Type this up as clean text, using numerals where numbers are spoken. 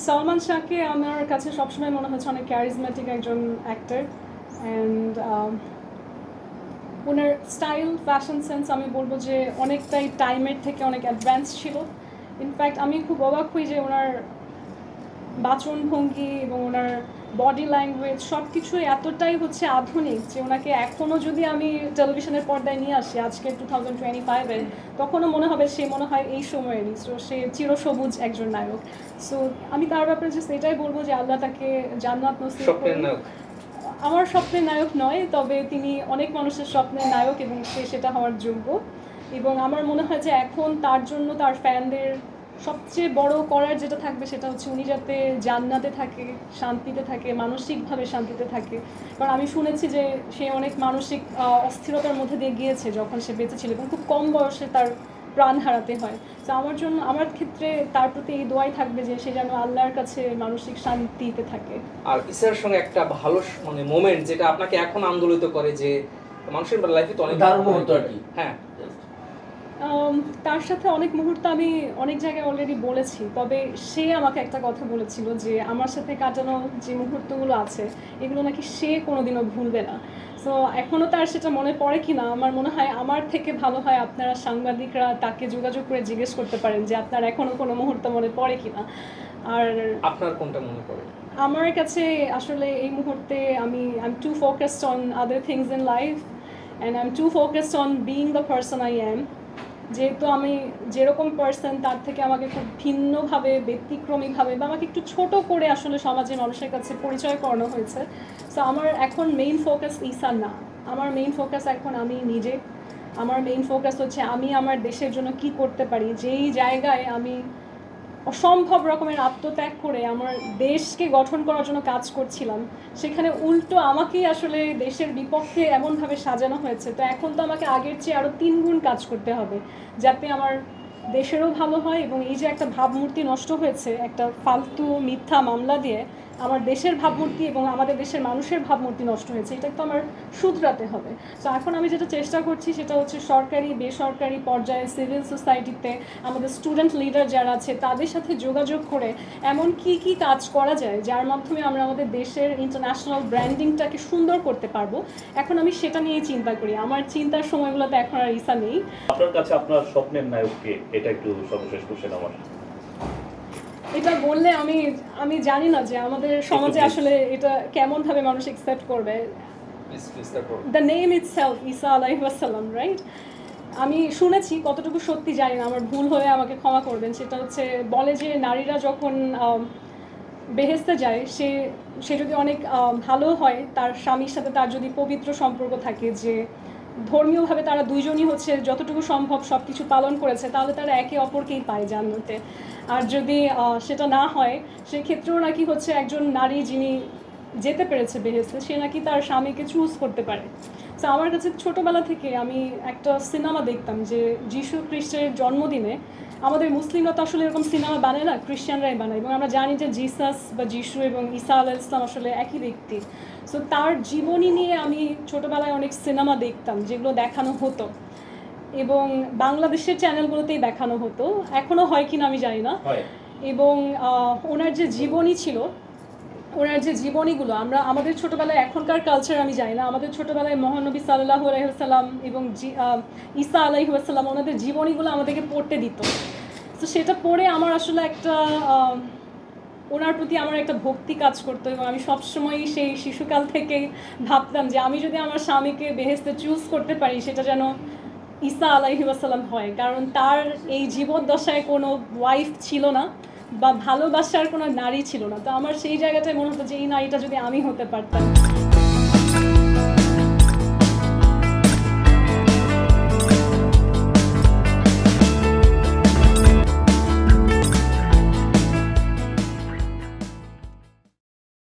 সালমান শাহকে আমার কাছে সবসময় মনে হচ্ছে অনেক ক্যারিজম্যাটিক একজন actor and owner style fashion sense আমি বলবো যে অনেকটাই টাইমের থেকে অনেক অ্যাডভান্স ছিল। ইনফ্যাক্ট আমি খুব অবাক হই যে ওনার বাচনভঙ্গি এবং ওনার বডি ল্যাঙ্গুয়েজ সব কিছুই এতটাই হচ্ছে আধুনিক যে ওনাকে এখনও যদি আমি টেলিভিশনের পর্দায় নিয়ে আসি আজকে 2025-এ তখনও মনে হবে সে মনে হয় এই সময়েরই। সো সে চিরসবুজ একজন নায়ক। সো আমি তার ব্যাপারে জাস্ট এটাই বলবো যে আল্লাহ তাকে জান্নাত নসিব করুন। আমার স্বপ্নের নায়ক নয়, তবে তিনি অনেক মানুষের স্বপ্নের নায়ক এবং সে সেটা হওয়ার যোগ্য। এবং আমার মনে হয় যে এখন তার জন্য তার ফ্যানদের সবচেয়ে বড় করার যেটা থাকবে সেটা হচ্ছে উনি যাতে জান্নাতে থাকে, শান্তিতে থাকে, মানসিকভাবে শান্তিতে থাকে। কারণ আমি শুনেছি যে সে অনেক মানসিক অস্থিরতার মধ্যে দিয়ে গিয়েছে যখন সে বেঁচে ছিল এবং খুব কম বয়সে তার প্রাণ হারাতে হয়। তো আমার ক্ষেত্রে তার প্রতি এই দোয়াই থাকবে যে সে যেন আল্লাহর কাছে মানসিক শান্তিতে থাকে। আর ইসার সঙ্গে একটা ভালো মানে মোমেন্ট যেটা আপনাকে এখন আন্দোলিত করে যে মানুষের লাইফে তো অনেক দারুণ মুহূর্ত আর কি। হ্যাঁ, তার সাথে অনেক মুহূর্ত আমি অনেক জায়গায় অলরেডি বলেছি, তবে সে আমাকে একটা কথা বলেছিল যে আমার সাথে কাটানো যে মুহূর্তগুলো আছে এগুলো নাকি সে কোনোদিনও ভুলবে না। সো এখনও তার সেটা মনে পড়ে কি না আমার মনে হয় আমার থেকে ভালো হয় আপনারা সাংবাদিকরা তাকে যোগাযোগ করে জিজ্ঞেস করতে পারেন যে আপনার এখনও কোনো মুহূর্ত মনে পড়ে কি না। আর আপনার কোনটা মনে পড়ে? আমার কাছে আসলে এই মুহূর্তে আমি I am too focused on other things in life and I am too focused on being the person I am. যেহেতু আমি যেরকম পার্সন তার থেকে আমাকে খুব ভিন্নভাবে ব্যতিক্রমীভাবে বা আমাকে একটু ছোট করে আসলে সমাজের মানুষের কাছে পরিচয় করানো হয়েছে। সো আমার এখন মেইন ফোকাস ঈসা না, আমার মেইন ফোকাস এখন আমি নিজে। আমার মেইন ফোকাস হচ্ছে আমি আমার দেশের জন্য কি করতে পারি। যেই জায়গায় আমি অসম্ভব রকমের আত্মত্যাগ করে আমার দেশকে গঠন করার জন্য কাজ করছিলাম সেখানে উল্টো আমাকেই আসলে দেশের বিপক্ষে এমনভাবে সাজানো হয়েছে। তো এখন তো আমাকে আগের চেয়ে আরও 3 গুণ কাজ করতে হবে যাতে আমার দেশেরও ভালো হয় এবং এই যে একটা ভাবমূর্তি নষ্ট হয়েছে একটা ফালতু মিথ্যা মামলা দিয়ে আমার দেশের ভাবমূর্তি এবং আমাদের দেশের মানুষের ভাবমূর্তি নষ্ট হয়েছে, এটা তো আমার শুধরাতে হবে। তো এখন আমি যেটা চেষ্টা করছি সেটা হচ্ছে সরকারি বেসরকারি পর্যায়ে সিভিল সোসাইটিতে আমাদের স্টুডেন্ট লিডার যারা আছে তাদের সাথে যোগাযোগ করে এমন কি কি কাজ করা যায় যার মাধ্যমে আমরা আমাদের দেশের ইন্টারন্যাশনাল ব্র্যান্ডিংটাকে সুন্দর করতে পারবো। এখন আমি সেটা নিয়েই চিন্তা করি। আমার চিন্তার সময়গুলোতে এখন আর ঈসা নেই। আপনার কাছে আপনার স্বপ্নের নায়ককে, এটা একটু সর্বশেষ কোশ্চেন আমার। এটা বললে আমি জানি না যে আমাদের সমাজে আসলে এটা কেমনভাবে মানুষ অ্যাকসেপ্ট করবে। দ্য নেম ইটসেলফ ঈসা আলাইহিস সালাম, রাইট? আমি শুনেছি, কতটুকু সত্যি জানি না, আমার ভুল হয়ে আমাকে ক্ষমা করবেন। সেটা হচ্ছে বলে যে নারীরা যখন বেহেশতে যায় সে যদি অনেক ভালো হয় তার স্বামীর সাথে তার যদি পবিত্র সম্পর্ক থাকে, যে ধর্মীয়ভাবে তারা দুইজনই হচ্ছে যতটুকু সম্ভব সব কিছু পালন করেছে, তাহলে তারা একে অপরকেই পায় জান্নাতে। আর যদি সেটা না হয় সেক্ষেত্রেও নাকি হচ্ছে একজন নারী যিনি যেতে পেরেছে বেহেশতে সে নাকি তার স্বামীকে চুজ করতে পারে। তো আমার কাছে ছোটোবেলা থেকে আমি একটা সিনেমা দেখতাম যে যিশু খ্রিস্টের জন্মদিনে আমাদের মুসলিমরা তো আসলে এরকম সিনেমা বানায় না, খ্রিস্টানরাই বানায়, এবং আমরা জানি যে জিসাস বা যিশু এবং ঈসা আলাইহিস সালাম আসলে একই ব্যক্তি। সো তার জীবনী নিয়ে আমি ছোটোবেলায় অনেক সিনেমা দেখতাম যেগুলো দেখানো হতো এবং বাংলাদেশের চ্যানেলগুলোতেই দেখানো হতো, এখনও হয় কিনা আমি জানি না। এবং ওনার যে জীবনী ছিল, ওনার যে জীবনীগুলো আমরা আমাদের ছোটোবেলায়, এখনকার কালচার আমি জানি না, আমাদের ছোটোবেলায় মহানবী সাল্লাল্লাহু আলাইহি ওয়াসাল্লাম এবং ঈসা আলাইহি ওয়াসাল্লাম ওনাদের জীবনীগুলো আমাদেরকে পড়তে দিত। তো সেটা পড়ে আমার আসলে একটা ওনার প্রতি আমার একটা ভক্তি কাজ করতো এবং আমি সবসময়ই সেই শিশুকাল থেকেই ভাবতাম যে আমি যদি আমার স্বামীকে বেহেশতে চুজ করতে পারি সেটা যেন ঈসা আলাইহি ওয়াসাল্লাম হয়, কারণ তার এই জীবদ্দশায় কোনো ওয়াইফ ছিল না বা ভালোবাসার কোনো নারী ছিল না। তো আমার সেই জায়গাটায় মনে হতো যে এই নারীটা যদি আমি হতে পারতাম।